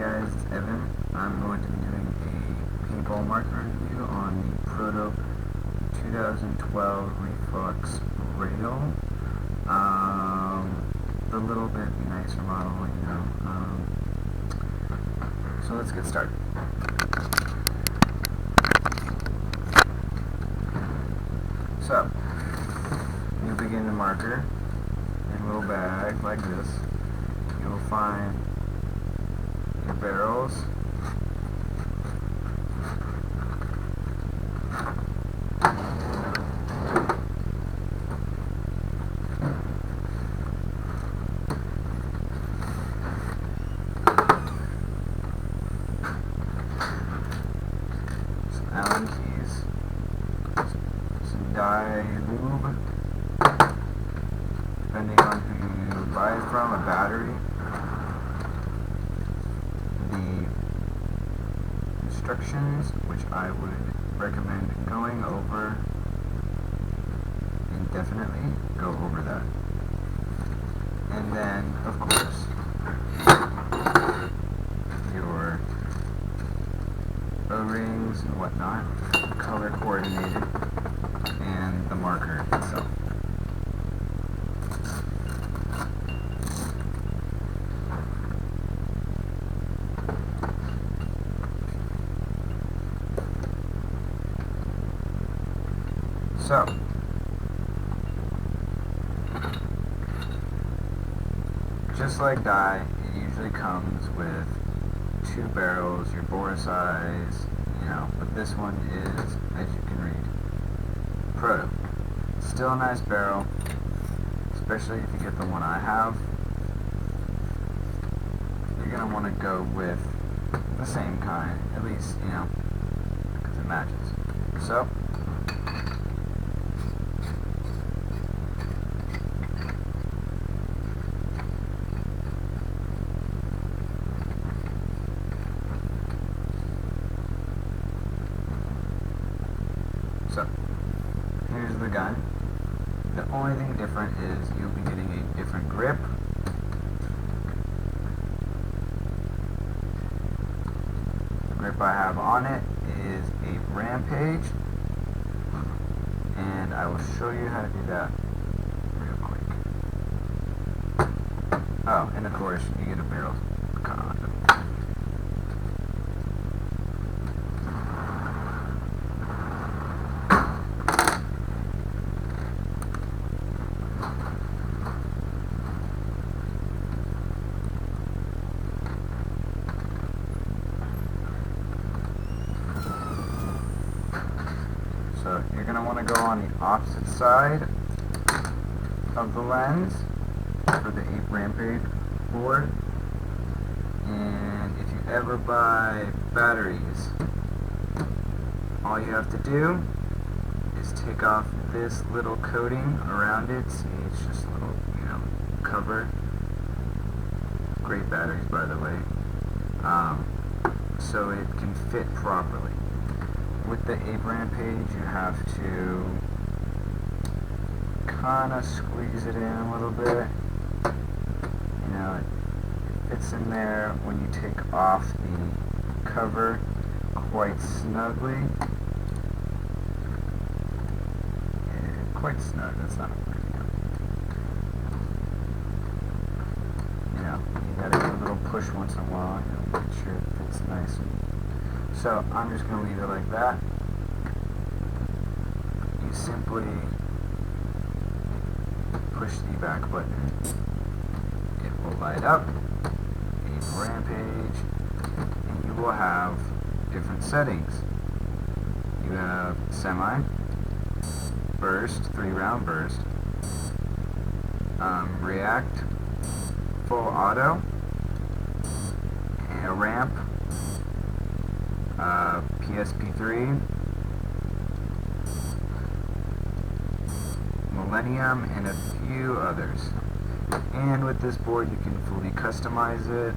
guys, it's Evan. I'm going to be doing a paintball marker review on the Proto 2012 Reflex rail. The little bit nicer model, you know. So let's get started. So, you begin the marker in a little bag like this. You'll find your barrels, some Allen keys, some dye lube, depending on who you buy it from, a battery, the instructions, which I would recommend going over indefinitely. Go over that. And then, of course, your O-rings and whatnot, color coordinated, and the marker itself. So, just like dye, it usually comes with two barrels, your bore size, you know, but this one is, as you can read, Proto. Still a nice barrel, especially if you get the one I have. You're going to want to go with the same kind, at least, you know, because it matches. So, here's the gun. The only thing different is you'll be getting a different grip. The grip I have on it is a rampage, and I will show you how to do that real quick. Oh, and of course you get a barrel cut on it. So you're going to want to go on the opposite side of the lens for the 8 rampage board. And if you ever buy batteries, all you have to do is take off this little coating around it. See, it's just a little, you know, cover. Great batteries, by the way. So it can fit properly. With the 8 rampage, you have to kind of squeeze it in a little bit. You know, it fits in there when you take off the cover quite snugly. Yeah, quite snug, that's not a word. You know, you gotta give a little push once in a while, you know, make sure it fits nice. So I'm just going to leave it like that. You simply push the back button. It will light up, a rampage, and you will have different settings. You have semi, burst, 3-round burst, react, full auto, and a ramp, PSP3, Millennium, and a few others. And with this board you can fully customize it,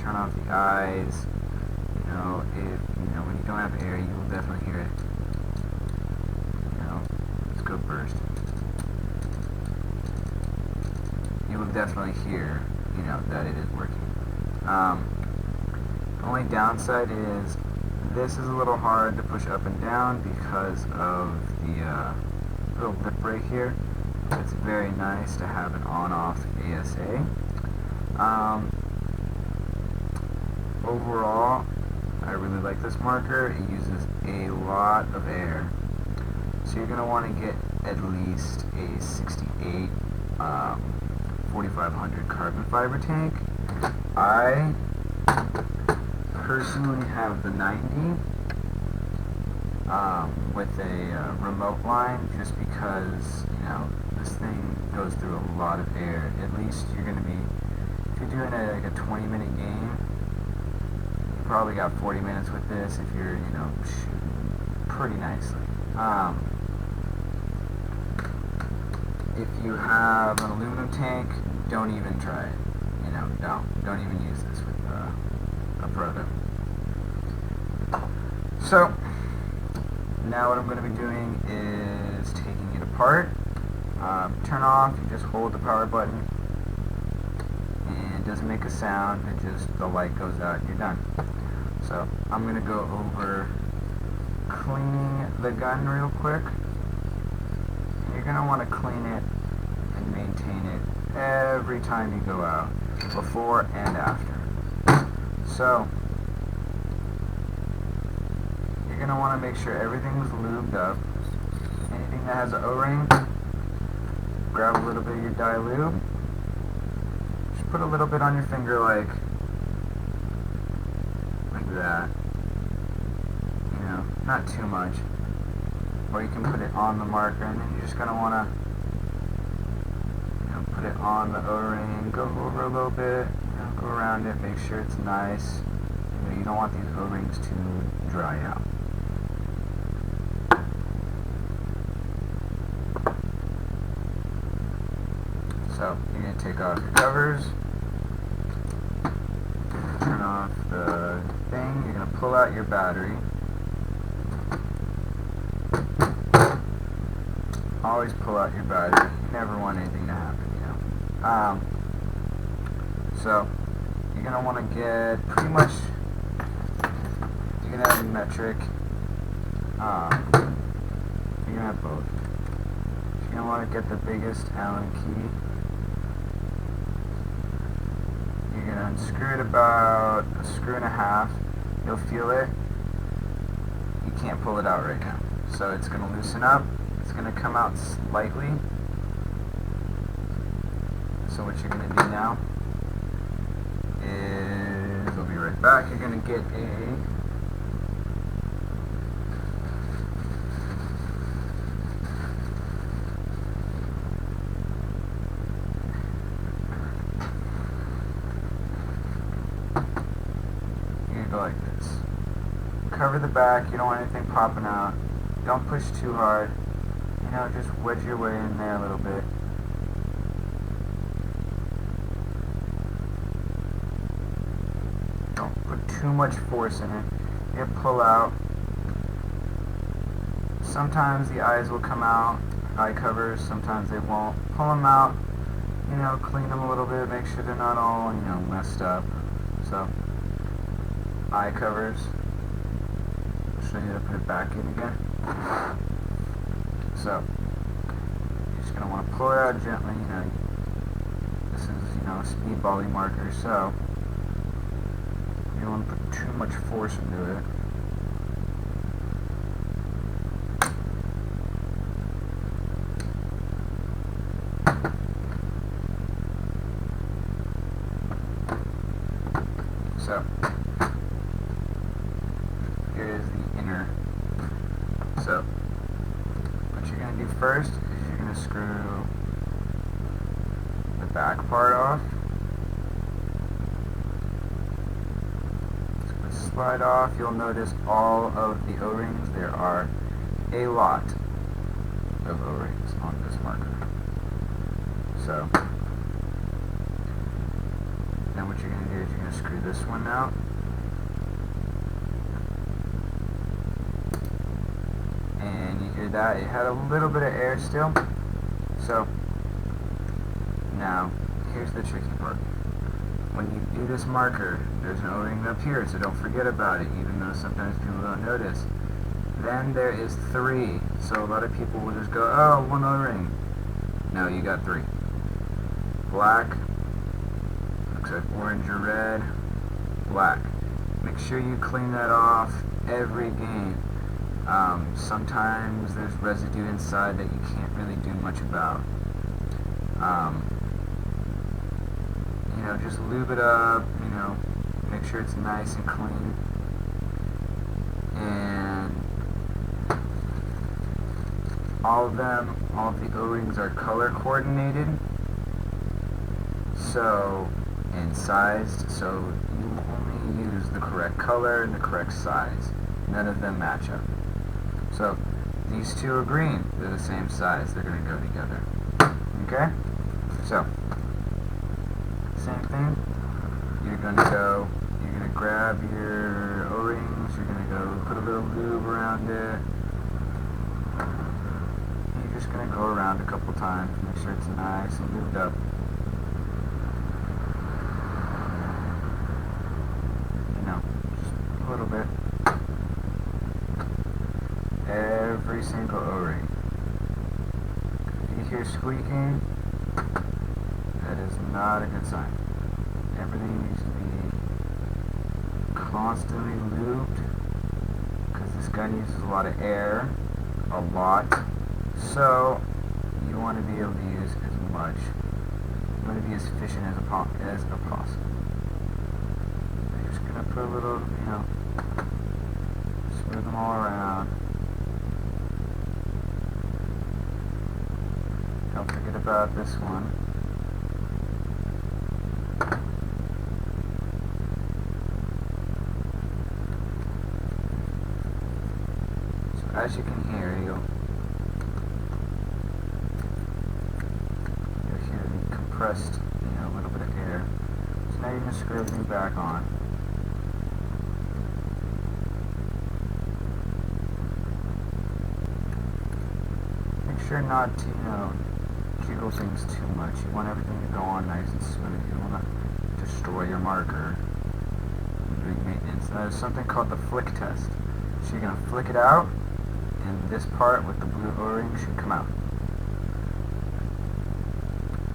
turn off the eyes. You know, when you don't have air, you will definitely hear it. You know, let's go burst. You will definitely hear, you know, that it is working. Only downside is this is a little hard to push up and down because of the little lip right here. It's very nice to have an on-off ASA. Overall, I really like this marker. It uses a lot of air. So you're going to want to get at least a 68 4500 carbon fiber tank. I personally have the 90 with a remote line, just because, you know, this thing goes through a lot of air. At least you're going to be, if you're doing like a 20-minute game, you probably got 40 minutes with this if you're, you know, shooting pretty nicely. If you have an aluminum tank, don't even try it. You know, don't even use this with a Proto. So now what I'm going to be doing is taking it apart. Turn off. You just hold the power button, and it doesn't make a sound. It just, the light goes out. You're done. So I'm going to go over cleaning the gun real quick. You're going to want to clean it and maintain it every time you go out, before and after. So you're going to want to make sure everything's lubed up. Anything that has an O-ring, grab a little bit of your dye lube. Just put a little bit on your finger like that. You know, not too much. Or you can put it on the marker, and then you're just going to want to, you know, put it on the O-ring, go over a little bit, you know, go around it, make sure it's nice. You know, you don't want these O-rings to dry out. So you're going to take off your covers, turn off the thing, you're going to pull out your battery. Always pull out your battery. You never want anything to happen, you know. So you're going to want to get pretty much, you're going to have a metric, you're going to have both. You're going to want to get the biggest Allen key. You're going to unscrew it about a screw and a half. You'll feel it. You can't pull it out right now. So it's going to loosen up. It's going to come out slightly. So what you're going to do now is, we'll be right back, you're going to get go like this. Cover the back, you don't want anything popping out. Don't push too hard. You know, just wedge your way in there a little bit. Don't put too much force in it. You pull out. Sometimes the eyes will come out, eye covers, sometimes they won't. Pull them out, you know, clean them a little bit, make sure they're not all, you know, messed up. So, eye covers. I'll show you how to put it back in again. So, you're just going to want to pull it out gently, you know. This is, you know, a speedball-y marker, so you don't want to put too much force into it. So, here is the inner. So, what you're going to do first is you're going to screw the back part off. It's going to slide off. You'll notice all of the O-rings. There are a lot of O-rings on this marker. So, then what you're going to do is you're going to screw this one out. And you hear that? It had a little bit of air still. So, now, here's the tricky part. when you do this marker, there's an O-ring up here, so don't forget about it, even though sometimes people don't notice. Then there is 3, so a lot of people will just go, oh, 1 O-ring. No, you got 3. Black, looks like orange or red, black. Make sure you clean that off every game. Sometimes there's residue inside that you can't really do much about. You know, just lube it up, you know, make sure it's nice and clean. And all of the O-rings are color coordinated, so, and sized, so you only use the correct color and the correct size. None of them match up. So, these 2 are green. They're the same size. They're going to go together. Okay? So, same thing. You're going to grab your O-rings. You're going to go put a little lube around it. You're just going to go around a couple times. Make sure it's nice and lubed up. You know, just a little bit. Every single O-ring. If you hear squeaking, that is not a good sign. Everything needs to be constantly lubed, because this gun uses a lot of air, a lot. So you want to be able to use as much. You want to be as efficient as possible. You're just gonna put a little, you know, smooth them all around. Don't forget about this one. So as you can hear, you'll hear the compressed, you know, a little bit of air. So now you're going to screw everything back on. Make sure not to, you know, jiggle things too much. You want everything to go on nice and smooth. You don't want to destroy your marker doing maintenance. Now, there's something called the flick test. So you're going to flick it out, and this part with the blue O-ring should come out.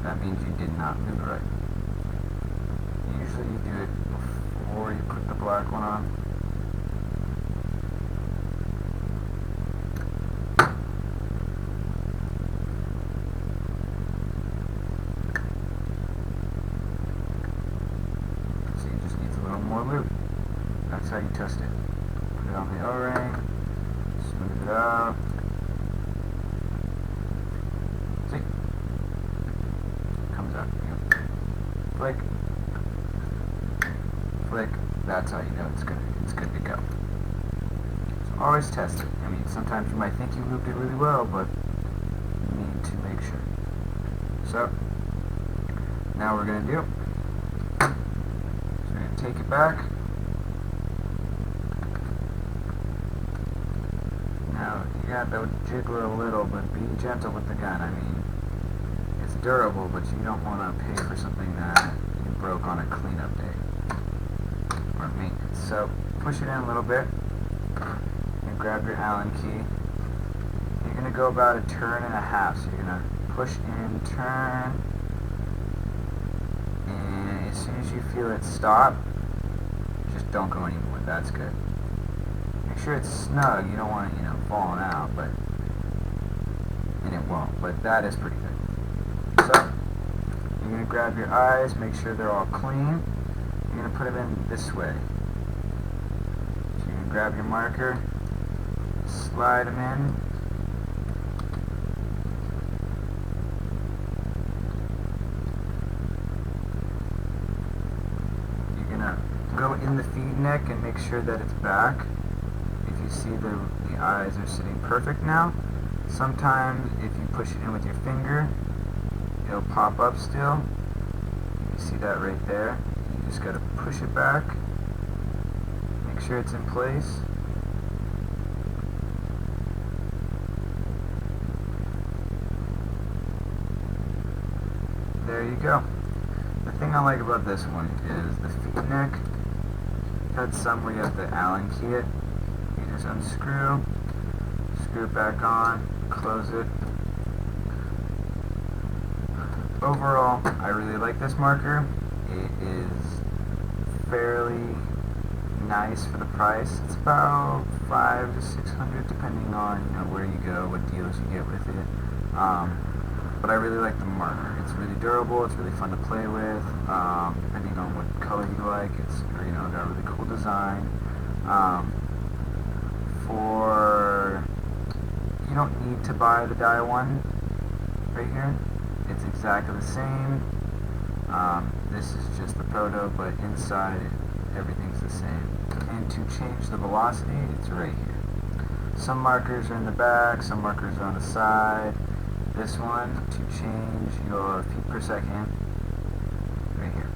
That means you did not lube it right. Usually you do it before you put the black one on. More lube. That's how you test it. Put it on the O-ring, smooth it out. See? Comes out. Flick. Flick. That's how you know it's good to go. So always test it. I mean, sometimes you might think you lubed it really well, but you need to make sure. So, now we're going to do, take it back. Now, yeah, that would jiggle a little, but be gentle with the gun. I mean, it's durable, but you don't want to pay for something that you broke on a cleanup day or maintenance. So, push it in a little bit and grab your Allen key. You're going to go about a turn and a half. So you're going to push in, turn, and as soon as you feel it stop, just don't go anymore. That's good. Make sure it's snug. You don't want it, you know, falling out, but, and it won't, but that is pretty good. So, you're going to grab your eyes, make sure they're all clean. You're going to put them in this way. So you're going to grab your marker, slide them in. Go in the feed neck and make sure that it's back. If you see the eyes are sitting perfect now. Sometimes if you push it in with your finger, it'll pop up still. You see that right there. You just got to push it back. Make sure it's in place. There you go. The thing I like about this one is the feed neck. You've had some where you have to Allen key it. You just unscrew, screw it back on, close it. Overall, I really like this marker. It is fairly nice for the price. It's about $500 to $600 depending on where you go, what deals you get with it. But I really like the marker. It's really durable. It's really fun to play with. Depending on what color you like, it's got a really cool design. You don't need to buy the die one right here. It's exactly the same. This is just the Proto, but inside everything's the same. And to change the velocity, it's right here. Some markers are in the back, some markers are on the side. This one, to change your feet per second, right here.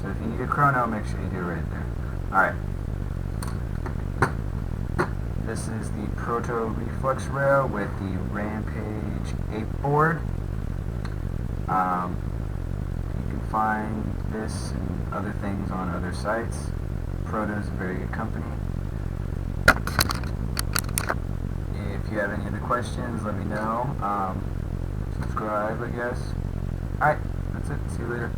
So if you need a chrono, make sure you do it right there. Alright. This is the Proto Reflex rail with the Rampage 8 board. You can find this and other things on other sites. Proto is a very good company. If you have any other questions, let me know. Subscribe, I guess. Alright, that's it. See you later.